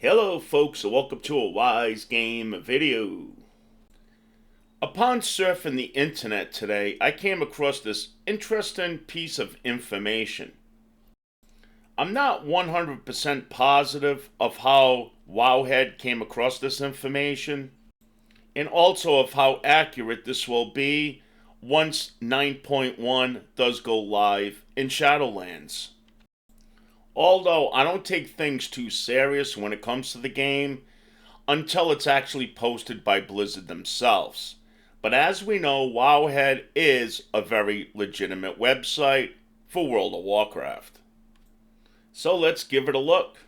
Hello folks and welcome to a Wise Game video. Upon surfing the internet today, I came across this interesting piece of information. I'm not 100% positive of how Wowhead came across this information, and also of how accurate this will be once 9.1 does go live in Shadowlands. Although I don't take things too serious when it comes to the game until it's actually posted by Blizzard themselves. But as we know, Wowhead is a very legitimate website for World of Warcraft. So let's give it a look.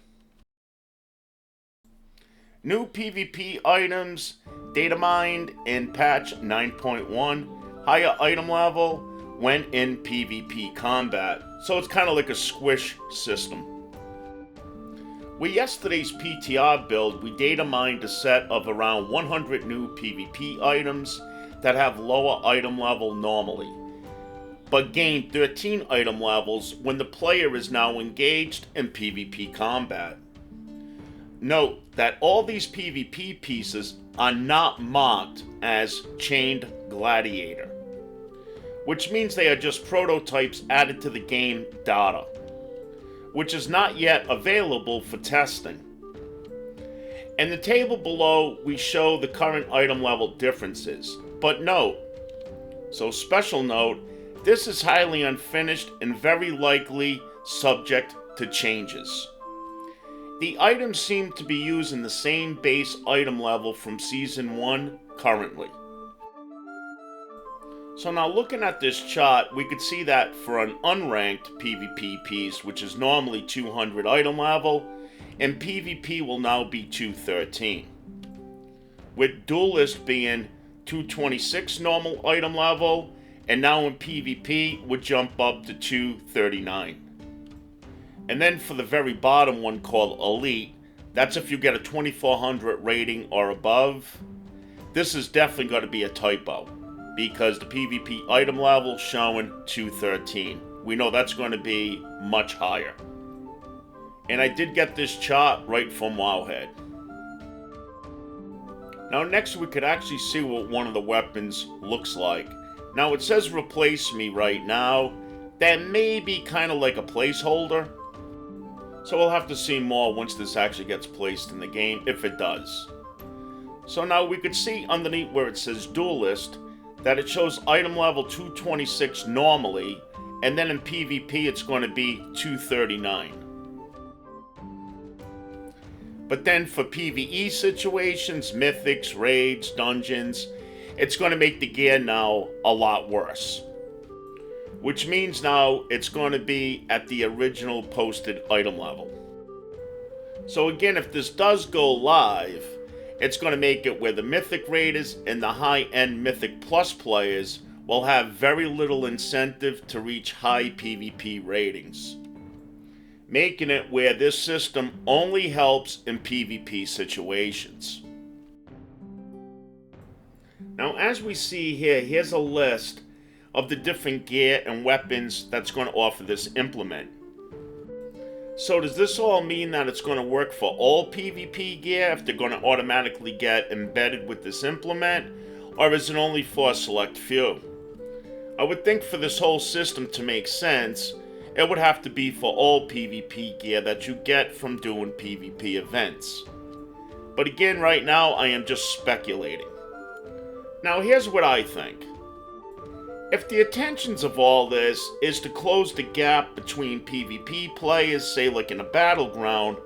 New PvP items, data mined in patch 9.1, higher item level when in PvP combat. So it's kind of like a squish system. With yesterday's PTR build, we data mined a set of around 100 new PvP items that have lower item level normally, but gain 13 item levels when the player is now engaged in PvP combat. Note that all these PvP pieces are not marked as Chained Gladiator, which means they are just prototypes added to the game data, which is not yet available for testing. In the table below, we show the current item level differences, but note, so special note, this is highly unfinished and very likely subject to changes. The items seem to be using the same base item level from Season 1 currently. So now looking at this chart, we could see that for an unranked PvP piece, which is normally 200 item level, and PvP will now be 213. With Duelist being 226 normal item level, and now in PvP would jump up to 239. And then for the very bottom one called Elite, that's if you get a 2400 rating or above. This is definitely going to be a typo, because the PvP item level showing 213. We know that's going to be much higher. And I did get this chart right from Wowhead. Now next we could actually see what one of the weapons looks like. Now it says replace me right now. That may be kind of like a placeholder. So we'll have to see more once this actually gets placed in the game, if it does. So now we could see underneath where it says Duelist, that it shows item level 226 normally, and then in PvP it's going to be 239. But then for PvE situations, mythics, raids, dungeons, it's going to make the gear now a lot worse. Which means now it's going to be at the original posted item level. So again, if this does go live, it's going to make it where the Mythic Raiders and the high-end Mythic Plus players will have very little incentive to reach high PvP ratings, making it where this system only helps in PvP situations. Now as we see here, here's a list of the different gear and weapons that's going to offer this implement. So does this all mean that it's going to work for all PvP gear if they're going to automatically get embedded with this implement, or is it only for a select few? I would think for this whole system to make sense, it would have to be for all PvP gear that you get from doing PvP events. But again, right now I am just speculating. Now here's what I think. If the intentions of all this is to close the gap between PvP players, say like in a battleground,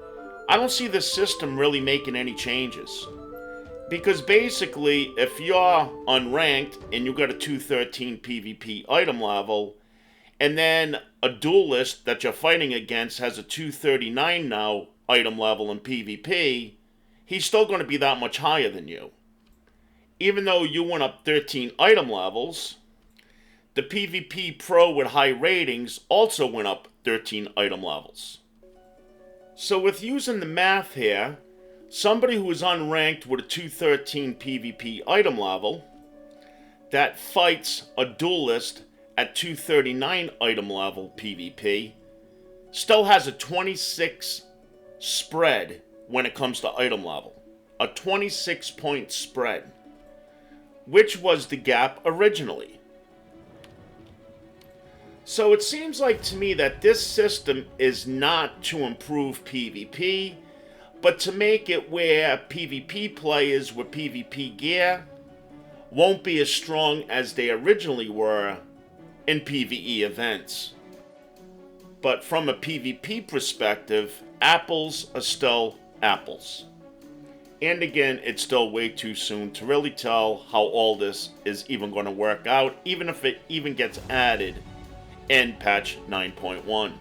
I don't see this system really making any changes. Because basically, if you're unranked and you got a 213 PvP item level, and then a duelist that you're fighting against has a 239 now item level in PvP, he's still going to be that much higher than you. Even though you went up 13 item levels, the PvP Pro with high ratings also went up 13 item levels. So with using the math here, somebody who is unranked with a 213 PvP item level that fights a duelist at 239 item level PvP still has a 26 spread when it comes to item level. A 26-point spread, which was the gap originally. So it seems like to me that this system is not to improve PvP, but to make it where PvP players with PvP gear won't be as strong as they originally were in PvE events. But from a PvP perspective, apples are still apples. And again, it's still way too soon to really tell how all this is even going to work out, even if it even gets added in patch 9.1.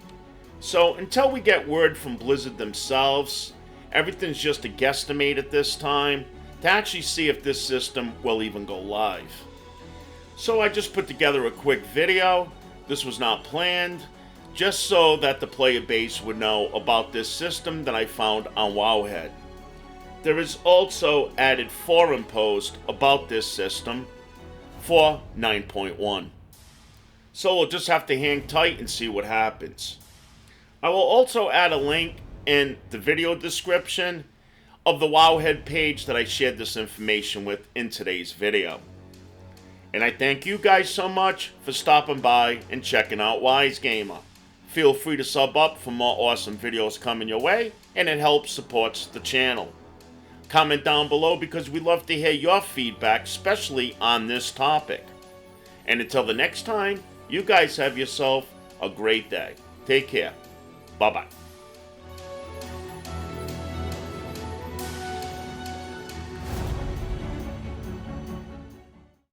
So until we get word from Blizzard themselves, everything's just a guesstimate at this time to actually see if this system will even go live. So I just put together a quick video. This was not planned, just so that the player base would know about this system that I found on Wowhead. There is also added forum post about this system for 9.1. So we'll just have to hang tight and see what happens. I will also add a link in the video description of the Wowhead page that I shared this information with in today's video. And I thank you guys so much for stopping by and checking out Wise Gamer. Feel free to sub up for more awesome videos coming your way, and it helps support the channel. Comment down below because we love to hear your feedback, especially on this topic. And until the next time, you guys have yourself a great day. Take care. Bye-bye.